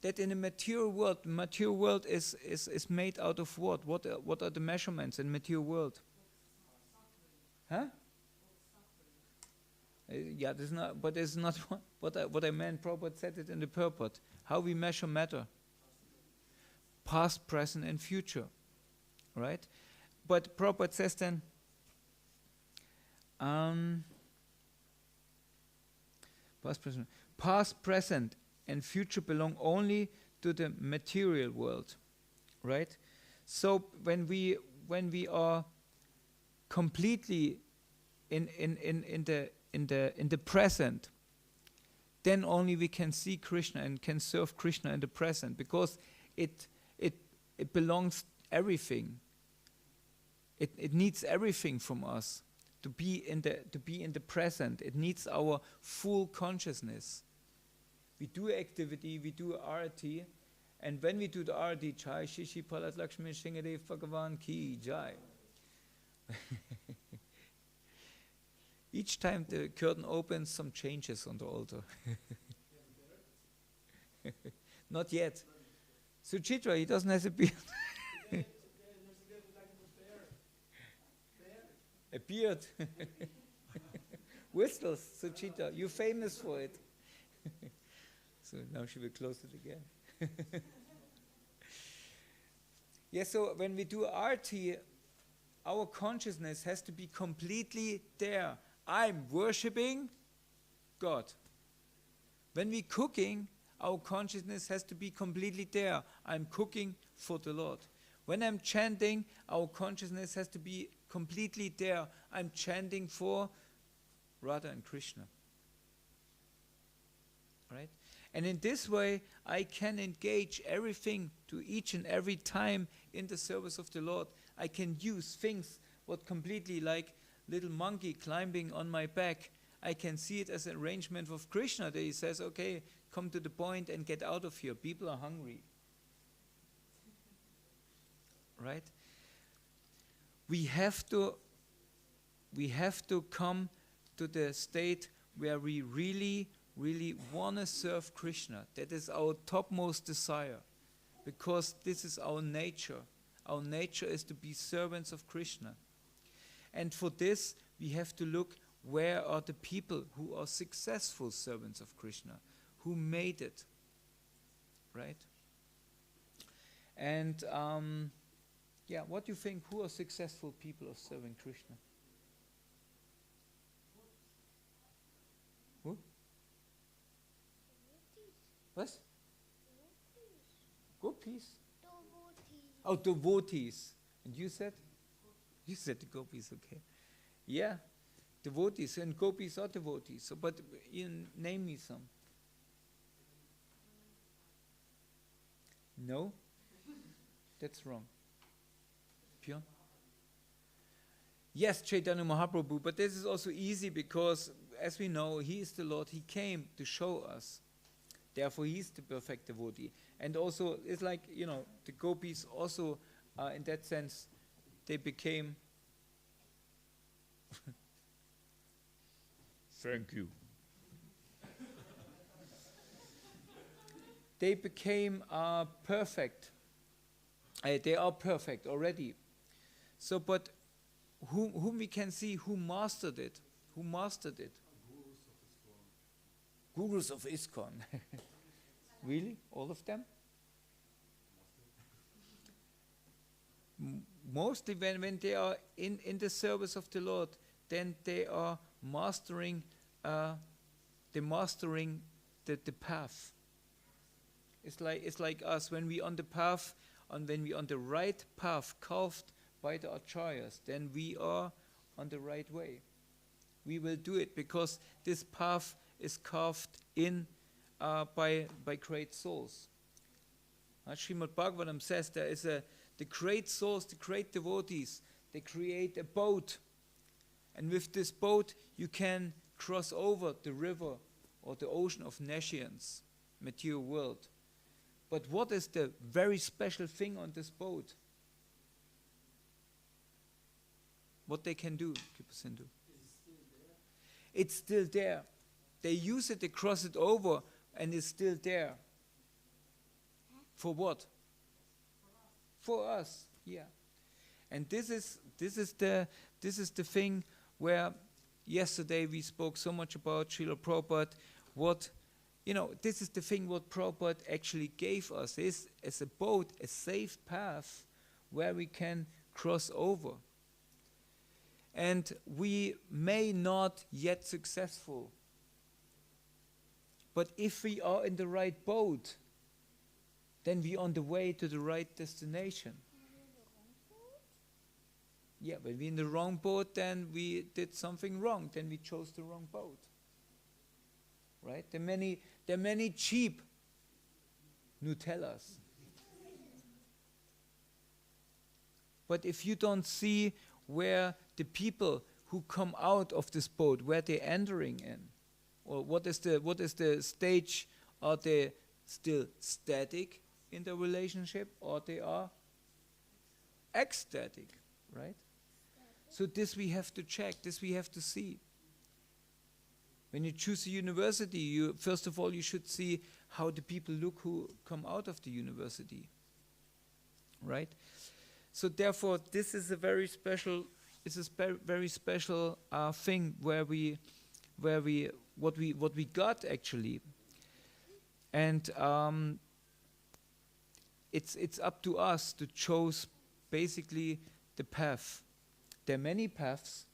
that in the material world is made out of what? What are the measurements in material world? Huh? Yeah, there's not, but there's not what I meant. Prabhupada said it in the purport. How we measure matter. Past, present, and future. Right? But Prabhupada says then, past, present, and future belong only to the material world, right? So when we are completely in the present, then only we can see Krishna and can serve Krishna in the present, because it belongs everything. It needs everything from us to be in the present. It needs our full consciousness. We do activity, we do arati, and when we do the arati, Jai Shishi Palat Lakshmi Shingadev Bhagavan Ki Jai. Each time the curtain opens, some changes on the altar. Not yet. Suchitra, he doesn't have a beard. A beard. Whistles, Suchitra, you're famous for it. So now she will close it again. Yeah, so when we do arti, our consciousness has to be completely there. I'm worshipping God. When we're cooking, our consciousness has to be completely there. I'm cooking for the Lord. When I'm chanting, our consciousness has to be completely there. I'm chanting for Radha and Krishna. Right? And in this way, I can engage everything to each and every time in the service of the Lord. I can use things what completely like little monkey climbing on my back. I can see it as an arrangement of Krishna that he says, okay, come to the point and get out of here. People are hungry. Right? We have to come to the state where we really want to serve Krishna. That is our topmost desire, because this is our nature. Our nature is to be servants of Krishna. And for this, we have to look, where are the people who are successful servants of Krishna, who made it, right? And what do you think? Who are successful people of serving Krishna? Who? What? Gopis. Oh, devotees. And you said? You said the gopis, okay. Yeah, devotees, and gopis are devotees. So, but you name me some. No? That's wrong. Pure? Yes, Chaitanya Mahaprabhu, but this is also easy because, as we know, he is the Lord. He came to show us. Therefore, he is the perfect devotee. And also, it's like, the gopis also, in that sense, they became... Thank you. They became perfect. They are perfect already. So, but whom we can see who mastered it? Who mastered it? Gurus of ISKCON. Really? All of them? Mostly when they are in the service of the Lord, then they are mastering the path. It's like us, when we on the path, and when we on the right path carved by the acharyas, then we are on the right way. We will do it because this path is carved in by great souls. Srimad Bhagavatam says there is the great souls, the great devotees, they create a boat. And with this boat, you can cross over the river or the ocean of nescience, material world. But what is the very special thing on this boat? What they can do, Kipasindhu? It's still there. They use it, they cross it over, and it's still there. For what? For us, yeah. And this is the thing where yesterday we spoke so much about Srila Prabhupada. This is the thing what Prabhupada actually gave us, is as a boat, a safe path where we can cross over. And we may not yet successful, but if we are in the right boat, then we are on the way to the right destination. Yeah, when we're in the wrong boat, then we did something wrong. Then we chose the wrong boat. right? There are many cheap Nutellas. But if you don't see where the people who come out of this boat, where they're entering in, or what is the stage, are they still static in the relationship, or they are ecstatic, right? So this we have to check, this we have to see. When you choose a university, you first of all you should see how the people look who come out of the university, right? So therefore, this is a very special, very special thing where we what we got actually, and it's up to us to choose basically the path. There are many paths.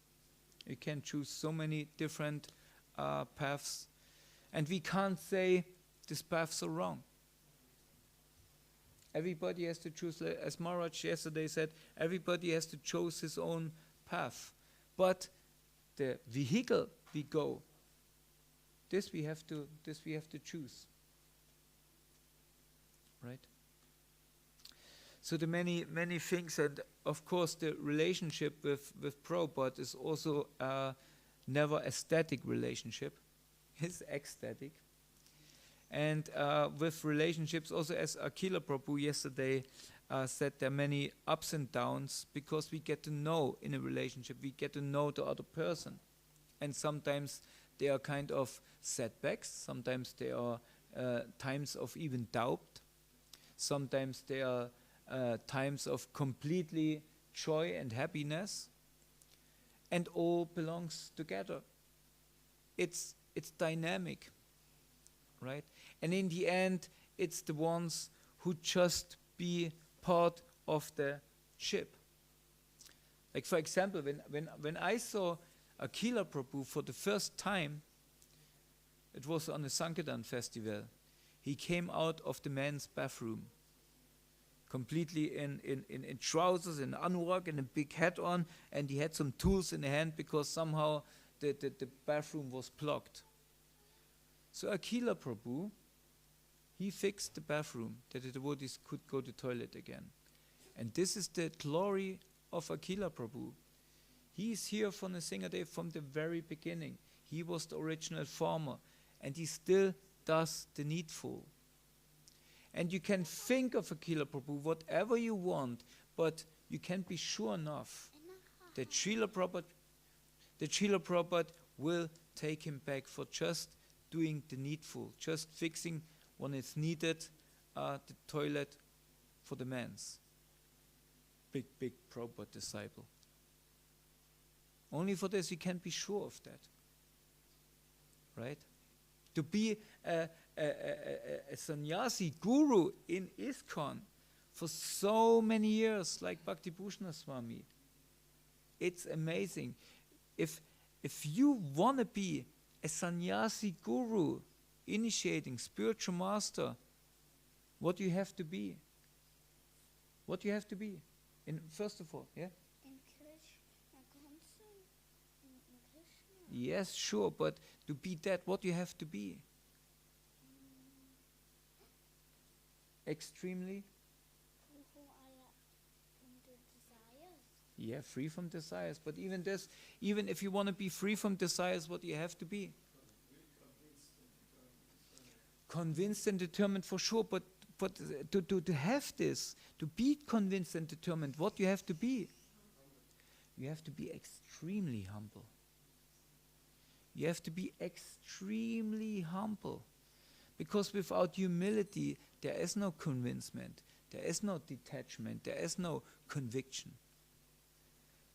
You can choose so many different paths, and we can't say these paths are wrong. Everybody has to choose, as Maharaj yesterday said, everybody has to choose his own path. But the vehicle we go, this we have to choose. Right? So the many things, and of course the relationship with Prabhupada is also never a static relationship. It's ecstatic. And with relationships, also as Akila Prabhu yesterday said, there are many ups and downs because we get to know in a relationship, we get to know the other person. And sometimes there are kind of setbacks, sometimes there are times of even doubt, sometimes there are times of completely joy and happiness, and all belongs together. It's dynamic, right? And in the end, it's the ones who just be part of the ship. Like for example, when I saw Akila Prabhu for the first time, it was on the Sankirtan festival. He came out of the men's bathroom, completely in trousers and anorak and a big hat on, and he had some tools in the hand because somehow the bathroom was blocked. So Akila Prabhu, he fixed the bathroom that the devotees could go to the toilet again. And this is the glory of Akila Prabhu. He is here from the Singadev from the very beginning. He was the original farmer, and he still does the needful. And you can think of Akila Prabhu whatever you want, but you can't be sure enough that Srila Prabhupada will take him back for just doing the needful, just fixing when it's needed, the toilet for the men's. Big Prabhupada disciple. Only for this you can be sure of that. Right? To be a sannyasi guru in ISKCON for so many years, like Bhakti Bhushan Swami, it's amazing. If you want to be a sannyasi guru, initiating spiritual master, what you have to be? What you have to be? First of all, yeah? In Krishna constant, in Krishna. Yes, sure, but to be that, what you have to be? Extremely? Who are from the desires. Yeah, free from desires. But even this, even if you want to be free from desires, what do you have to be? Convinced and determined for sure, but to have this, to be convinced and determined, what you have to be? You have to be extremely humble. You have to be extremely humble. Because without humility, there is no convincement, there is no detachment, there is no conviction.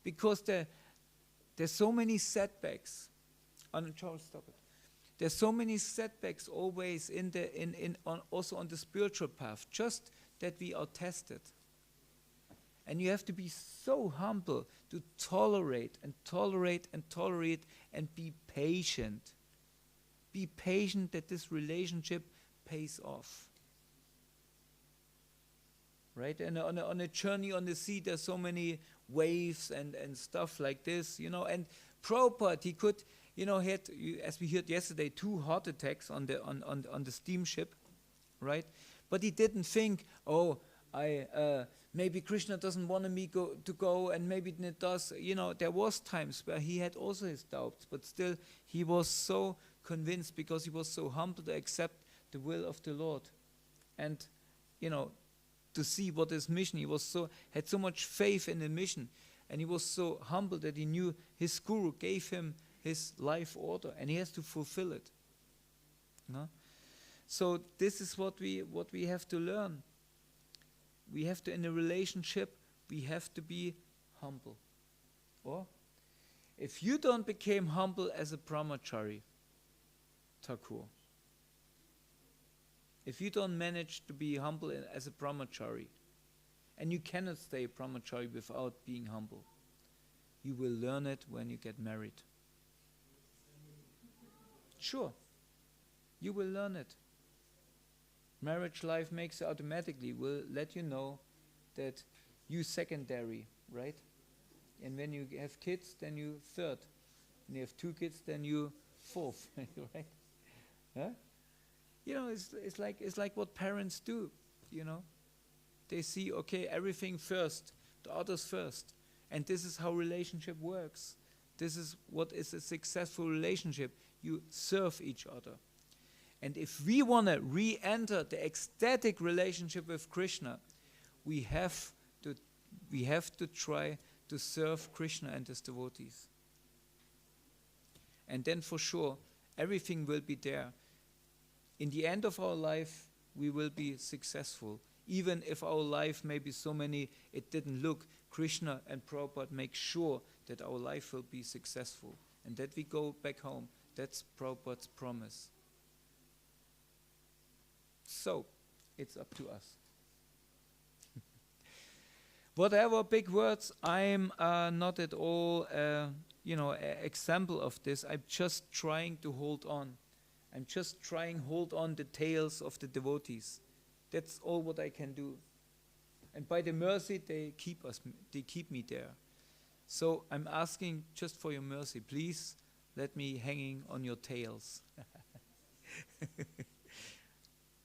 Because there's so many setbacks. Charles, stop it. There's so many setbacks always also on the spiritual path, just that we are tested. And you have to be so humble to tolerate and tolerate and tolerate and be patient. Be patient that this relationship pays off. Right? And on a journey on the sea, there's so many waves and stuff like this, you know. And Prabhupada, he had, as we heard yesterday, 2 heart attacks on the steamship, right? But he didn't think, oh, maybe Krishna doesn't want me to go, and maybe it does. There was times where he had also his doubts, but still he was so convinced because he was so humble to accept the will of the Lord, and to see what his mission. He had so much faith in the mission, and he was so humble that he knew his guru gave him his life order, and he has to fulfill it. So this is what we have to learn. We have to, in a relationship, we have to be humble. Or if you don't become humble as a brahmachari, Thakur, if you don't manage to be humble as a brahmachari, and you cannot stay a brahmachari without being humble, you will learn it when you get married. Sure, you will learn it. Marriage life makes automatically, will let you know that you secondary, right? And when you have kids, then you third. When you have 2 kids, then you fourth, right? Huh? It's like what parents do, They see, okay, everything first, the others first. And this is how relationship works. This is what is a successful relationship. You serve each other. And if we want to re-enter the ecstatic relationship with Krishna, we have to try to serve Krishna and his devotees. And then for sure, everything will be there. In the end of our life, we will be successful. Even if our life may be so many, it didn't look, Krishna and Prabhupada make sure that our life will be successful and that we go back home. That's Prabhupada's promise. So, it's up to us. Whatever big words, I'm not at all, example of this. I'm just trying to hold on. I'm just trying to hold on the tails of the devotees. That's all what I can do. And by the mercy, they keep me there. So I'm asking just for your mercy. Please let me hanging on your tails.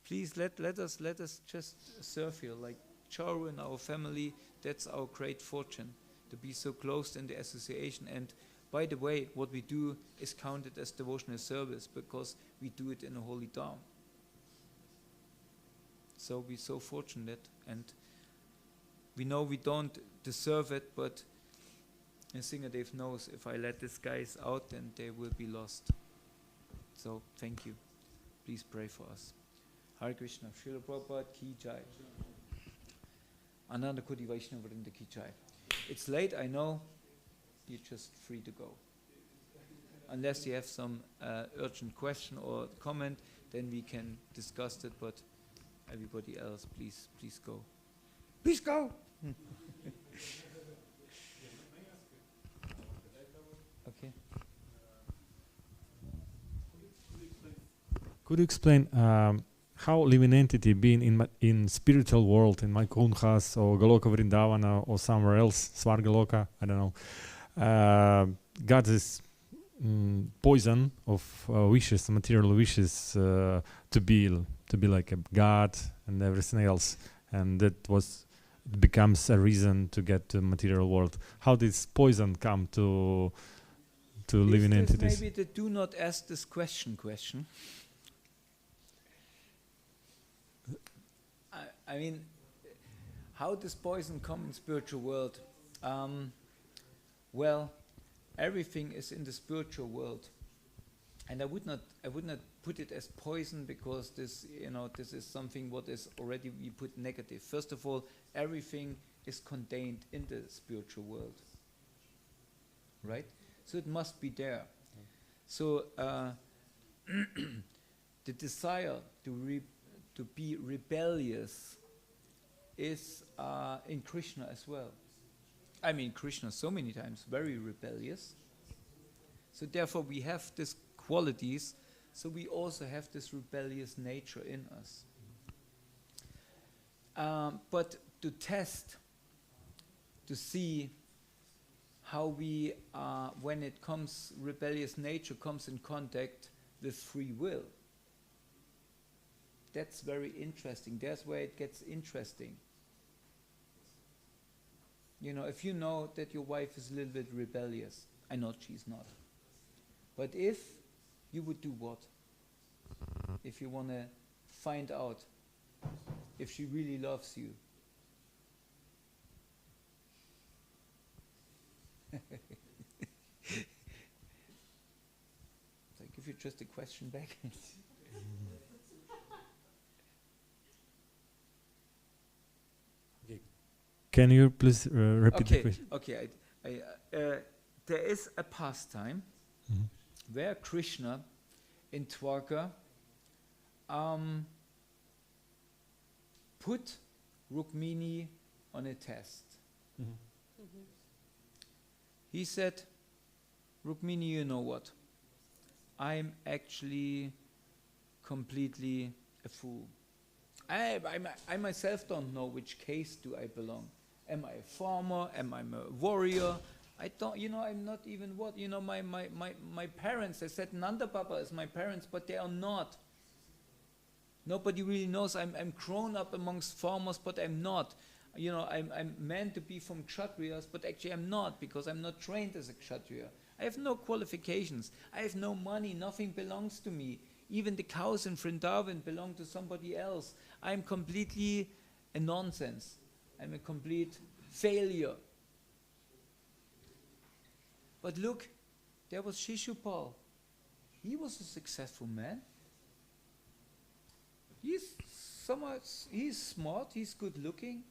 Please let us just serve you like Charu in our family. That's our great fortune to be so close in the association. And by the way, what we do is counted as devotional service because we do it in a holy Dham. So we're so fortunate, and we know we don't deserve it, but Singadev knows if I let these guys out, then they will be lost. So thank you. Please pray for us. Hare Krishna. Srila Prabhupada ki jai. Ananda Koti Vaishnava Vrinda ki jai. It's late, I know. You're just free to go. Unless you have some urgent question or comment, then we can discuss it, but everybody else, please go. Please go! Okay. Could you explain how living entity being in spiritual world, in Vaikunthas or Goloka Vrindavana or somewhere else, Svargaloka, I don't know, got this poison of wishes, material wishes, to be like a god and everything else, and that becomes a reason to get to material world. How did this poison come to living entities? Maybe the do not ask this question. I mean, how does poison come in spiritual world? Well, everything is in the spiritual world, and I would not put it as poison because this is something what is already we put negative. First of all, everything is contained in the spiritual world, right? So it must be there. So the desire to be rebellious is in Krishna as well. I mean, Krishna so many times very rebellious. So therefore we have these qualities, so we also have this rebellious nature in us. But to test, to see how we, when it comes, rebellious nature comes in contact with free will. That's very interesting. That's where it gets interesting. You know, if you know that your wife is a little bit rebellious, I know she's not. But if you would do what? If you want to find out if she really loves you. So I give you just a question back. Can you please repeat the question? Okay. There is a pastime Mhm. where Krishna in Dwarka put Rukmini on a test. Mhm. He said, Rukmini, you know what? I'm actually completely a fool. I myself don't know which case do I belong. Am I a farmer? Am I a warrior? I don't, I'm not even what, my parents, they said Nanda Baba is my parents, but they are not. Nobody really knows. I'm grown up amongst farmers, but I'm not. I'm meant to be from Kshatriyas, but actually I'm not, because I'm not trained as a Kshatriya. I have no qualifications. I have no money. Nothing belongs to me. Even the cows in Vrindavan belong to somebody else. I'm completely a nonsense. I'm a complete failure. But look, there was Shishupal. He was a successful man. He's smart, he's good looking.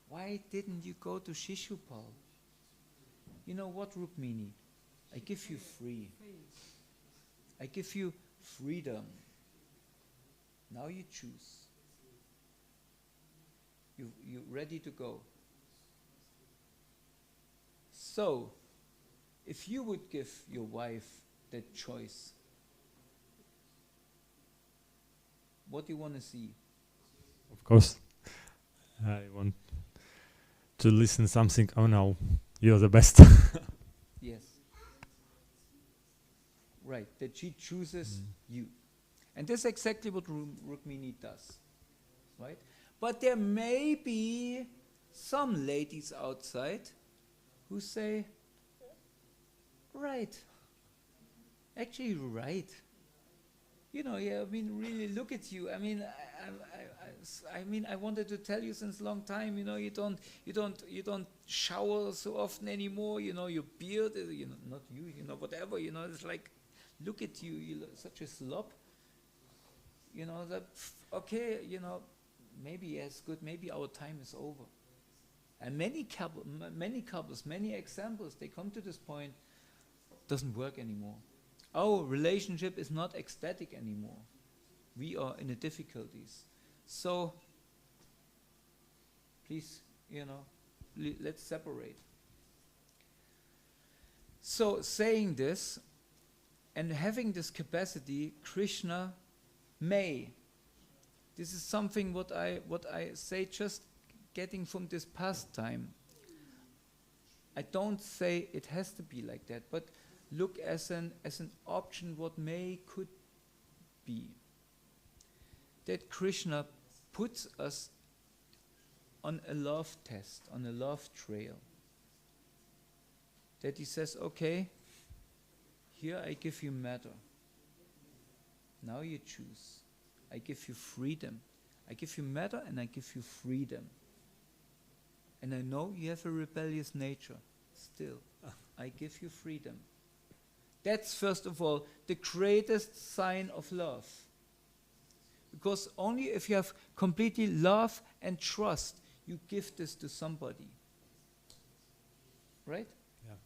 Why didn't you go to Shishupal? You know what, Rukmini? I give you free. I give you freedom. Now you choose. You ready to go? So, if you would give your wife that choice, what do you want to see? Of course, I want to listen something. Oh no, you're the best. Yes. Right, that she chooses you. And that's exactly what Rukmini does. Right? But there may be some ladies outside who say, right. Actually, right. Really look at you. I wanted to tell you since long time. You don't shower so often anymore. Your beard is, not you. Whatever. It's like, look at you. You look such a slob. Okay. Maybe yes, good. Maybe our time is over. And many couples, many examples, they come to this point. Doesn't work anymore. Our relationship is not ecstatic anymore. We are in the difficulties. So, please, let's separate. So, saying this and having this capacity, Krishna may. This is something what I say, just getting from this pastime. I don't say it has to be like that, but look as an option what could be. That Krishna puts us on a love test, on a love trail. That he says, okay, here I give you matter. Now you choose. I give you freedom. I give you matter and I give you freedom. And I know you have a rebellious nature. Still, I give you freedom. That's first of all the greatest sign of love. Because only if you have completely love and trust, you give this to somebody. Right? Yeah.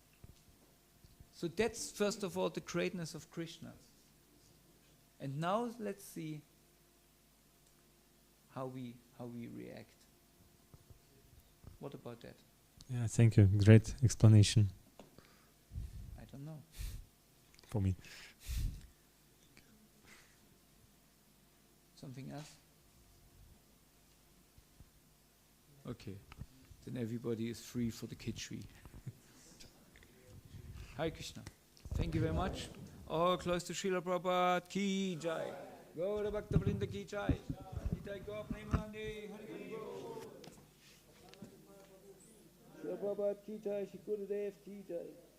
So that's first of all the greatness of Krishna. And now let's see how we react. What about that? Yeah, thank you. Great explanation I don't know. for me. Something else? Okay. Then everybody is free for the khichdi. Hare Krishna. Thank you very much. All close to Srila Prabhupada Ki Jai. Gaura Bhakta Vrinda Ki Jai. Nitai Gaur Premanande Hari Hari Bol. Srila Prabhupada Ki Jai. Shri Gurudev Ki Jai.